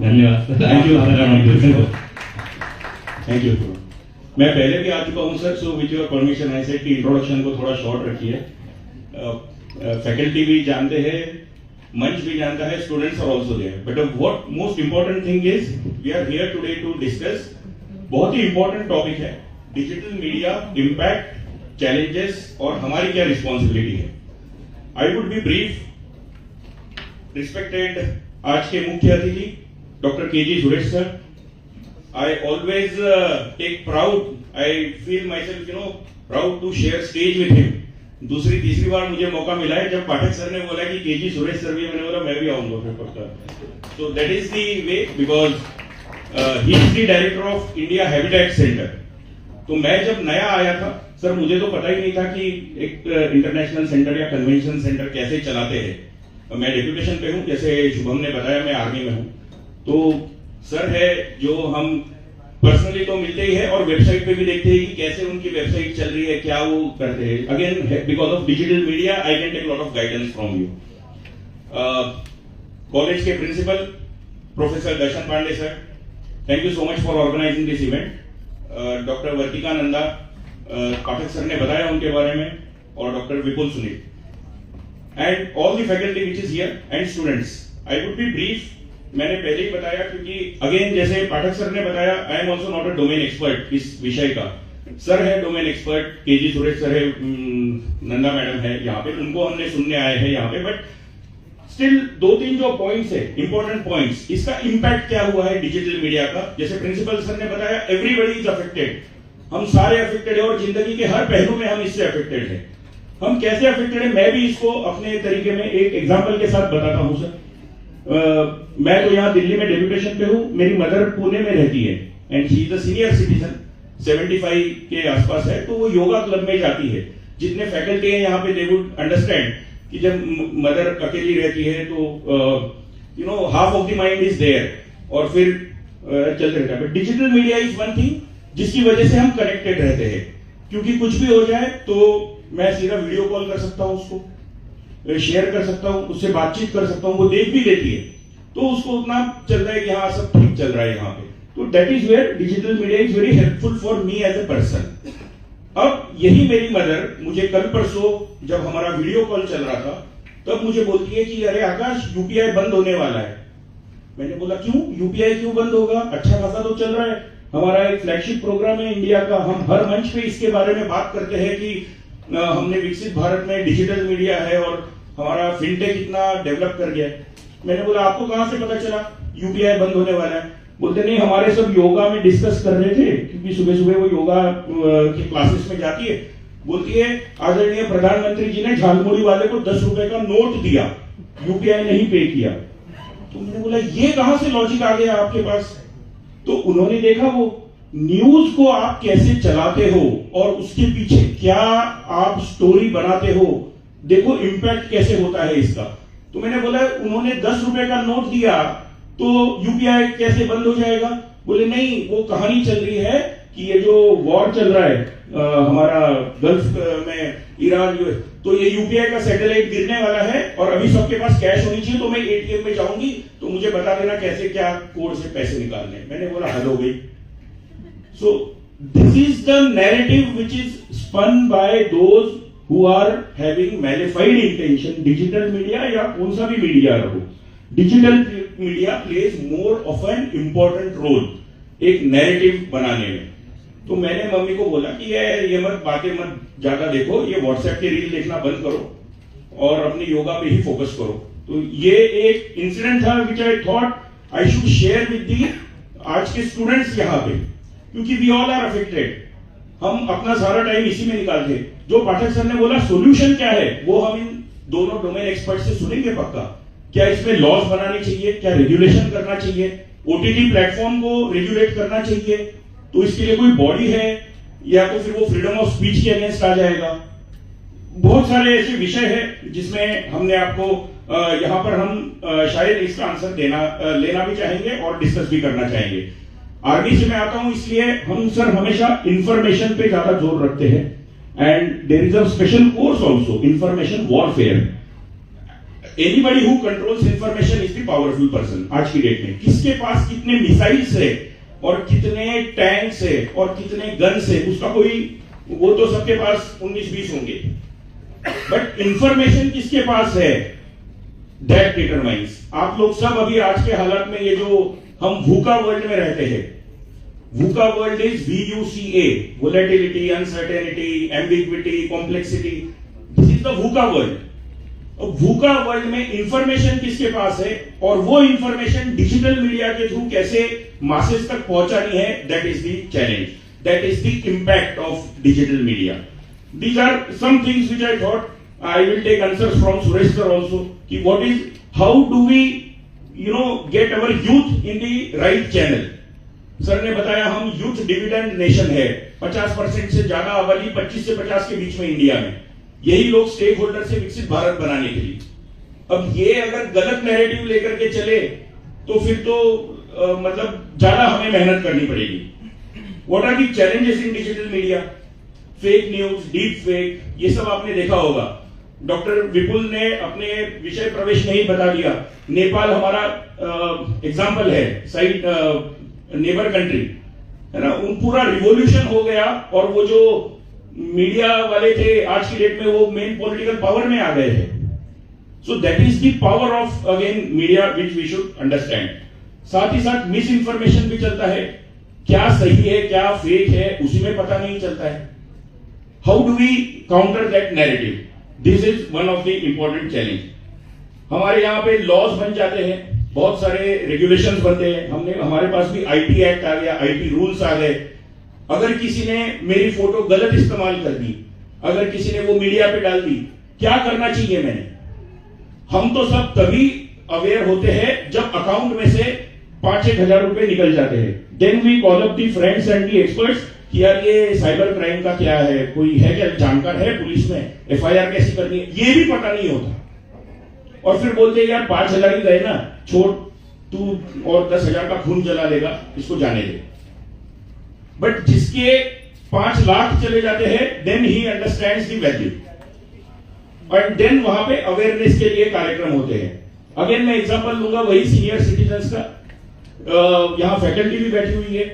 धन्यवाद। Thank you. मैं पहले भी आ चुका हूं sir, so with your permission I said कि इंट्रोडक्शन को थोड़ा शॉर्ट रखिए। फैकल्टी भी जानते हैं, मंच भी जानता है, students are also there, but what most important thing is we are here today to discuss बहुत ही इंपॉर्टेंट टॉपिक है, डिजिटल मीडिया इम्पैक्ट, चैलेंजेस और हमारी क्या रिस्पॉन्सिबिलिटी है। I would be brief. Respected आज के मुख्य अतिथि doctor K G Suresh sir, I always take proud, I feel myself, proud to share stage with him. दूसरी तीसरी बार मुझे मौका मिला है जब पाठक सर ने बोला कि केजी सुरेश सर भी, मैंने बोला मैं भी आऊंगा फिर पक्का। So that is the way because he is the director of India Habitat Center. तो मैं जब नया आया था सर, मुझे तो पता ही नहीं था कि एक इंटरनेशनल सेंटर या कन्वेंशन सेंटर कैसे चलाते हैं। मैं डेप्यूटेशन पे हूँ, जैसे शुभम ने बताया मैं आर्मी में हूँ, तो सर है जो हम पर्सनली तो मिलते ही है और वेबसाइट पे भी देखते हैं कि कैसे उनकी वेबसाइट चल रही है, क्या वो करते हैं। Again because of digital media I can take lot of guidance from you. College के principal professor Darshan Pandey sir, thank you so much for organizing this event. Doctor Vartika Nanda, Pathak sir ने बताया उनके बारे में, और doctor Vipul Sunil and all the faculty which is here and students. I would be brief. मैंने पहले ही बताया क्योंकि अगेन जैसे पाठक सर ने बताया, I am also not a domain expert इस विषय का। सर है domain expert, KG Suresh sir है, नंदा मैडम है यहाँ पे, उनको हमने सुनने आए हैं यहाँ पे, बट स्टिल दो तीन जो पॉइंट्स है, इंपॉर्टेंट पॉइंट्स, इसका इंपैक्ट क्या हुआ है डिजिटल मीडिया का। जैसे प्रिंसिपल सर ने बताया एवरीबडी इज अफेक्टेड, हम सारे अफेक्टेड है और जिंदगी के हर पहलू में हम इससे अफेक्टेड है। हम कैसे अफेक्टेड है, मैं भी इसको अपने तरीके में एक एग्जाम्पल के साथ बताता हूँ सर। मैं तो यहाँ दिल्ली में डेप्यूटेशन पे हूँ, मेरी मदर पुणे में रहती है and she is a senior citizen, 75 के आसपास है, तो वो योगा क्लब में जाती है। जितने फैकल्टी हैं यहाँ पे दे वुड अंडरस्टैंड कि जब मदर अकेली रहती है तो half of the mind is there और फिर चलते रहता है। But digital media is one thing जिसकी वजह से हम कनेक्टेड रहते हैं, क्योंकि कुछ भी हो जाए तो मैं सीधा वीडियो कॉल कर सकता हूँ, उसको शेयर कर सकता हूं, उससे बातचीत कर सकता हूं, वो देख भी लेती है, तो उसको उतना चलता है कि हाँ सब ठीक चल रहा है यहाँ पे। तो that is where digital media is very helpful for me as a person. अब यही मेरी मदर मुझे कल परसों जब हमारा वीडियो कॉल चल रहा था तब मुझे बोलती है कि अरे आकाश यूपीआई बंद होने वाला है। मैंने बोला क्यों, यूपीआई क्यों बंद होगा, अच्छा खासा तो चल रहा है, हमारा एक फ्लैगशिप प्रोग्राम है इंडिया का, हम हर मंच पे इसके बारे में बात करते हैं कि हमने विकसित भारत में डिजिटल मीडिया है और हमारा फिनटेक इतना डेवलप कर गया है। मैंने बोला आपको कहां से पता चला यूपीआई बंद होने वाला है। बोलते नहीं, हमारे सब योगा में डिस्कस कर रहे थे, क्योंकि सुबह सुबह वो योगा की क्लासेस में जाती है। बोलती है आदरणीय प्रधानमंत्री जी ने झालमुड़ी वाले को 10 रुपए का नोट दिया, यूपीआई नहीं पे किया। तो मैंने बोला ये कहां से लॉजिक आ गया आपके पास। तो उन्होंने देखा वो न्यूज को आप कैसे चलाते हो और उसके पीछे क्या आप स्टोरी बनाते हो, देखो इंपैक्ट कैसे होता है इसका। तो मैंने बोला उन्होंने 10 रुपए का नोट दिया तो यूपीआई कैसे बंद हो जाएगा। बोले नहीं, वो कहानी चल रही है कि ये जो वॉर चल रहा है हमारा गल्फ में, ईरान जो है, तो ये यूपीआई का सैटेलाइट गिरने वाला है और अभी सबके पास कैश होनी चाहिए, तो मैं एटीएम में जाऊंगी तो मुझे बता देना कैसे क्या कोड से पैसे निकालने। मैंने बोला हद हो गई। So this is the narrative which is spun by those who are having malified intention। Digital media या कौन सा भी मीडिया रहो, digital media plays more of an important role एक नैरेटिव बनाने में। तो मैंने मम्मी को बोला कि ये मत बातें मत ज्यादा देखो, ये व्हाट्सएप के रील देखना बंद करो और अपने योगा पे ही फोकस करो। तो ये एक इंसिडेंट था which I thought I should share with the आज के स्टूडेंट्स यहाँ पे, क्योंकि वी ऑल आर अफेक्टेड। हम अपना सारा टाइम इसी में निकालते हैं। जो पाठक सर ने बोला सॉल्यूशन क्या है, वो हम इन दोनों डोमेन एक्सपर्ट से सुनेंगे पक्का। क्या इसमें लॉज बनाने चाहिए, क्या रेगुलेशन करना चाहिए, ओटीटी प्लेटफॉर्म को रेगुलेट करना चाहिए, तो इसके लिए कोई बॉडी है या तो फिर वो फ्रीडम ऑफ स्पीच के अगेंस्ट आ जाएगा। बहुत सारे ऐसे विषय है जिसमें हमने आपको यहाँ पर हम शायद इसका आंसर लेना भी चाहेंगे और डिस्कस भी करना चाहेंगे। आर्मी से मैं आता हूं, इसलिए हम सर हमेशा इंफॉर्मेशन पे ज्यादा जोर रखते हैं and there is a special course also information warfare. Anybody who controls information is the powerful person. आज की डेट में किसके पास कितने मिसाइल्स है और कितने टैंक्स है और कितने गन्स है, उसका कोई, वो तो सबके पास 19-20 होंगे, बट इंफॉर्मेशन किसके पास है, दैट डिटरमाइंस। आप लोग सब अभी आज के हालात में, ये जो हम वूका वर्ल्ड में रहते हैं, VUCA world is VUCA, volatility, uncertainty, ambiguity, complexity, this is the VUCA world. VUCA world में इंफॉर्मेशन किसके पास है और वो इंफॉर्मेशन डिजिटल मीडिया के थ्रू कैसे मासेस तक पहुंचानी है, that is the challenge, that is the impact of digital media. These are some things which I thought I will take answers from Suresh sir also. कि what is, how do we, get our youth in the right channel? Sir ने बताया हम youth dividend nation है, 50% से ज्यादा आबादी 25 से 50 के बीच में इंडिया में, यही लोग स्टेक होल्डर से विकसित भारत बनाने के लिए। अब ये अगर गलत नैरेटिव लेकर के चले तो फिर तो मतलब ज्यादा हमें मेहनत करनी पड़ेगी। What are the challenges in digital media? Fake news, deep fake, ये सब आपने देखा होगा। डॉक्टर विपुल ने अपने विषय प्रवेश में ही बता दिया, नेपाल हमारा एग्जाम्पल है, साइड नेबर कंट्री है ना, उन पूरा रिवॉल्यूशन हो गया और वो जो मीडिया वाले थे आज की डेट में वो मेन पॉलिटिकल पावर में आ गए हैं। So that is the power of again media which we should understand. साथ ही साथ मिस इंफॉर्मेशन भी चलता है, क्या सही है क्या फेक है उसी में पता नहीं चलता है। How do we counter that narrative? This is one of the important challenge. हमारे यहाँ पे लॉज बन जाते हैं, बहुत सारे रेगुलेशंस बनते हैं, हमारे पास भी IT एक्ट आ गया, IT रूल्स आ गए। अगर किसी ने मेरी फोटो गलत इस्तेमाल कर दी, अगर किसी ने वो मीडिया पे डाल दी, क्या करना चाहिए मैंने? हम तो सब तभी अवेयर होते हैं जब अकाउंट में से 5-1 हजार रुपए निकल जाते हैं। Then we call up the friends and the experts कि यार ये साइबर क्राइम का क्या है, कोई है क्या जानकार है पुलिस में, FIR कैसी करनी है, ये भी पता नहीं होता। और फिर बोलते हैं यार 5 हजार ही गए ना, छोड़ तू, और 10 हजार का खून जला लेगा, इसको जाने दे। बट जिसके 5 लाख चले जाते हैं, then he understands the value, और देन वहां पे अवेयरनेस के लिए कार्यक्रम होते हैं। अगेन मैं एग्जांपल लूंगा वही सीनियर सिटीजन्स का, यहां फैकल्टी भी बैठी हुई है।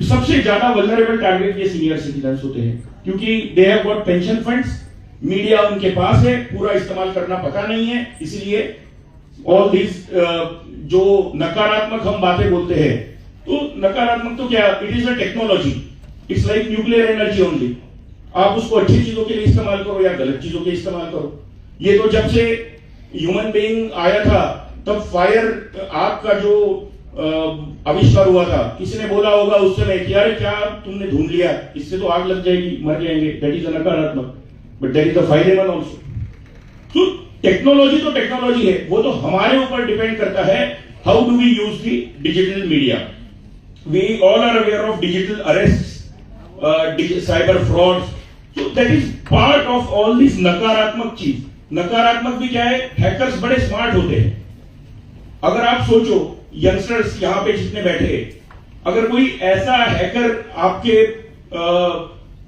सबसे ज्यादा वल्नरेबल टारगेट ये सीनियर सिटीजन्स होते हैं, क्योंकि they have got pension funds, media उनके पास है, पूरा इस्तेमाल करना पता नहीं है, इसलिए ऑल दिस जो नकारात्मक हम बातें बोलते हैं, तो नकारात्मक तो क्या, it is a technology, it's like nuclear energy only. आप उसको अच्छी चीजों के लिए इस्तेमाल करो या गलत चीजों के लिए इस्तेमाल करो। ये तो जब से ह्यूमन बीइंग आया था तब फायर, आग का जो आविष्कार हुआ था, किसी ने बोला होगा उस समय कि यार क्या तुमने ढूंढ लिया, इससे तो आग लग जाएगी, मर जाएंगे, दैट इज अ नकारात्मक, बट दैट इज अ फायदेमंद ऑल्सो। तो टेक्नोलॉजी तो टेक्नोलॉजी है, वो तो हमारे ऊपर डिपेंड करता है, how do we use the digital media. We all are aware of digital arrest, cyber fraud, so that is part of all this नकारात्मक चीज। नकारात्मक भी क्या है, हैकर्स बड़े स्मार्ट होते हैं। अगर आप सोचो यंगस्टर्स यहां पे जितने बैठे, अगर कोई ऐसा हैकर आपके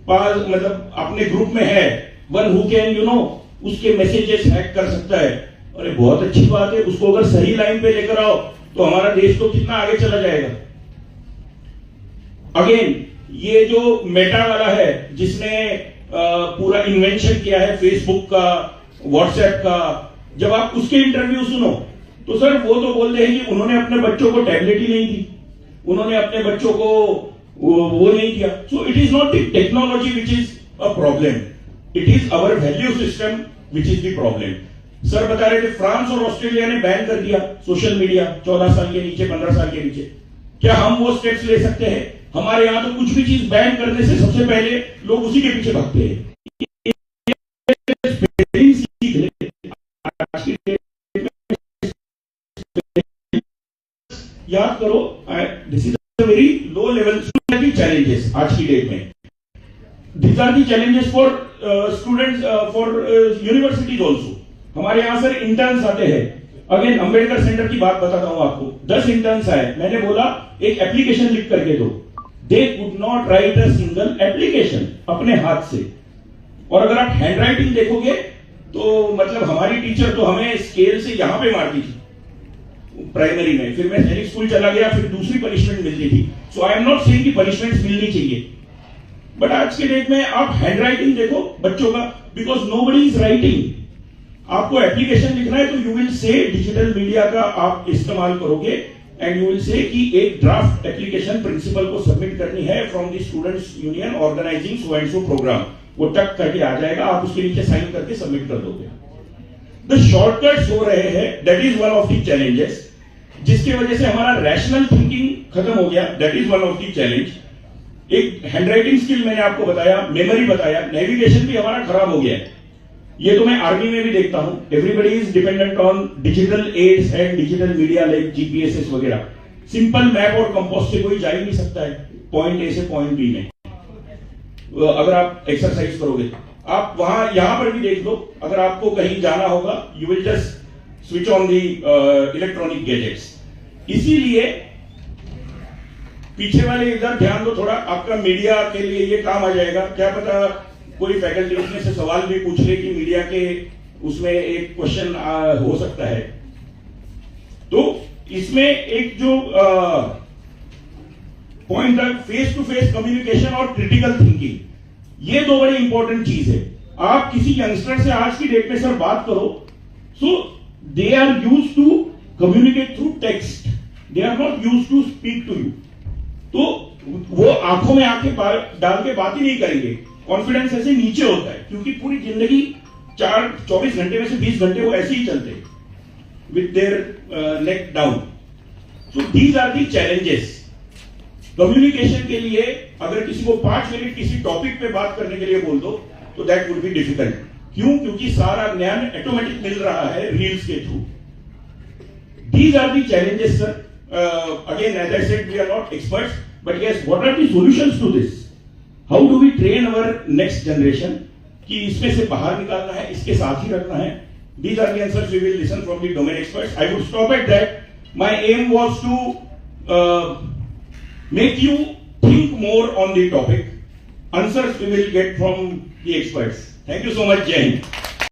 पास, मतलब अपने ग्रुप में है, वन हु कैन उसके मैसेजेस हैक कर सकता है, अरे बहुत अच्छी बात है, उसको अगर सही लाइन पे लेकर आओ तो हमारा देश तो कितना आगे चला जाएगा। अगेन ये जो मेटा वाला है, जिसने पूरा इन्वेंशन किया है फेसबुक का, व्हाट्सएप का, जब आप उसके इंटरव्यू सुनो तो सर वो तो बोलते हैं कि उन्होंने अपने बच्चों को टैबलेट ही नहीं दी, उन्होंने अपने बच्चों को वो नहीं किया। So it is not the technology which is a problem, it is our value system which is the problem. Sir बता रहे थे फ्रांस और ऑस्ट्रेलिया ने बैन कर दिया सोशल मीडिया 14 साल के नीचे, 15 साल के नीचे। क्या हम वो स्टेप्स ले सकते हैं? हमारे यहां तो कुछ भी चीज बैन करने से सबसे पहले लोग उसी के पीछे भागते हैं। याद करो, this is a very low level challenges आज की डेट में। These are the challenges for students, for universities also. हमारे यहाँ सर इंटर्न्स आते हैं। अगेन अंबेडकर सेंटर की बात बताता हूँ आपको, 10 इंटर्न्स आए, मैंने बोला एक एप्लीकेशन लिख करके दो। They could not right a single application अपने हाथ से। और अगर आप हैंड राइटिंग देखोगे तो मतलब हमारी टीचर तो हमें स्केल से यहां पे मारती थी प्राइमरी में, फिर मैं सैनिक स्कूल चला गया, फिर दूसरी पनिशमेंट मिलती थी। सो आई एम नॉट सेइंग कि पनिशमेंट्स मिलनी चाहिए, बट आज के डेट में आप हैंड राइटिंग देखो बच्चों का, बिकॉज नोबडी इज राइटिंग। आपको एप्लीकेशन लिखना है तो you will say digital media का आप इस्तेमाल करोगे एंड यू विल से कि एक ड्राफ्ट एप्लीकेशन प्रिंसिपल को सबमिट करनी है from the students union organising so and so programme, वो टक करके आ जाएगा, आप उसके नीचे साइन करके सबमिट कर दोगे। द शॉर्टकट्स हो रहे हैं, that is one of the challenges, जिसकी वजह से हमारा रैशनल थिंकिंग खत्म हो गया, that is one of the challenge. एक हैंडराइटिंग स्किल मैंने आपको बताया, मेमोरी बताया, नेविगेशन भी हमारा खराब हो गया है। ये तो मैं आर्मी में भी देखता हूं, everybody is dependent on digital aids and digital media like GPS वगैरह। सिंपल मैप और कंपास से कोई जा ही नहीं सकता है पॉइंट ए से पॉइंट बी में। अगर आप एक्सरसाइज करोगे, आप वहां यहां पर भी देख लो, अगर आपको कहीं जाना होगा you will just switch on the electronic gadgets. इसीलिए पीछे वाले इधर ध्यान दो थोड़ा, आपका मीडिया के लिए ये काम आ जाएगा। क्या पता कोई फैकल्टी उसमें से सवाल भी पूछ ले कि मीडिया के उसमें एक क्वेश्चन हो सकता है। तो इसमें एक जो पॉइंट है फेस टू फेस कम्युनिकेशन और क्रिटिकल थिंकिंग, ये दो बड़ी इंपॉर्टेंट चीज है। आप किसी यंगस्टर से आज की डेट में सर बात करो, so they are used to communicate through text, they are not used to speak to you. तो वो आंखों में आंखें डाल के बात ही नहीं करेंगे, कॉन्फिडेंस ऐसे नीचे होता है, क्योंकि पूरी जिंदगी 24 घंटे में से 20 घंटे वो ऐसे ही चलते with their neck down. So these are the challenges. Communication के लिए अगर किसी को 5 मिनट किसी टॉपिक पे बात करने के लिए बोल दो तो दैट वुड बी डिफिकल्ट। क्यों? क्योंकि सारा ज्ञान ऑटोमेटिक मिल रहा है रील्स के through. These are the challenges sir. Again, as I said, we are not experts, but yes, what are the solutions to this? How do we train our next generation? कि इसमें से बाहर निकालना है, इसके साथ ही रखना है। These are the answers we will listen from the domain experts. I would stop at that. My aim was to make you think more on the topic. Answers we will get from the experts. Thank you so much, Jai Hind.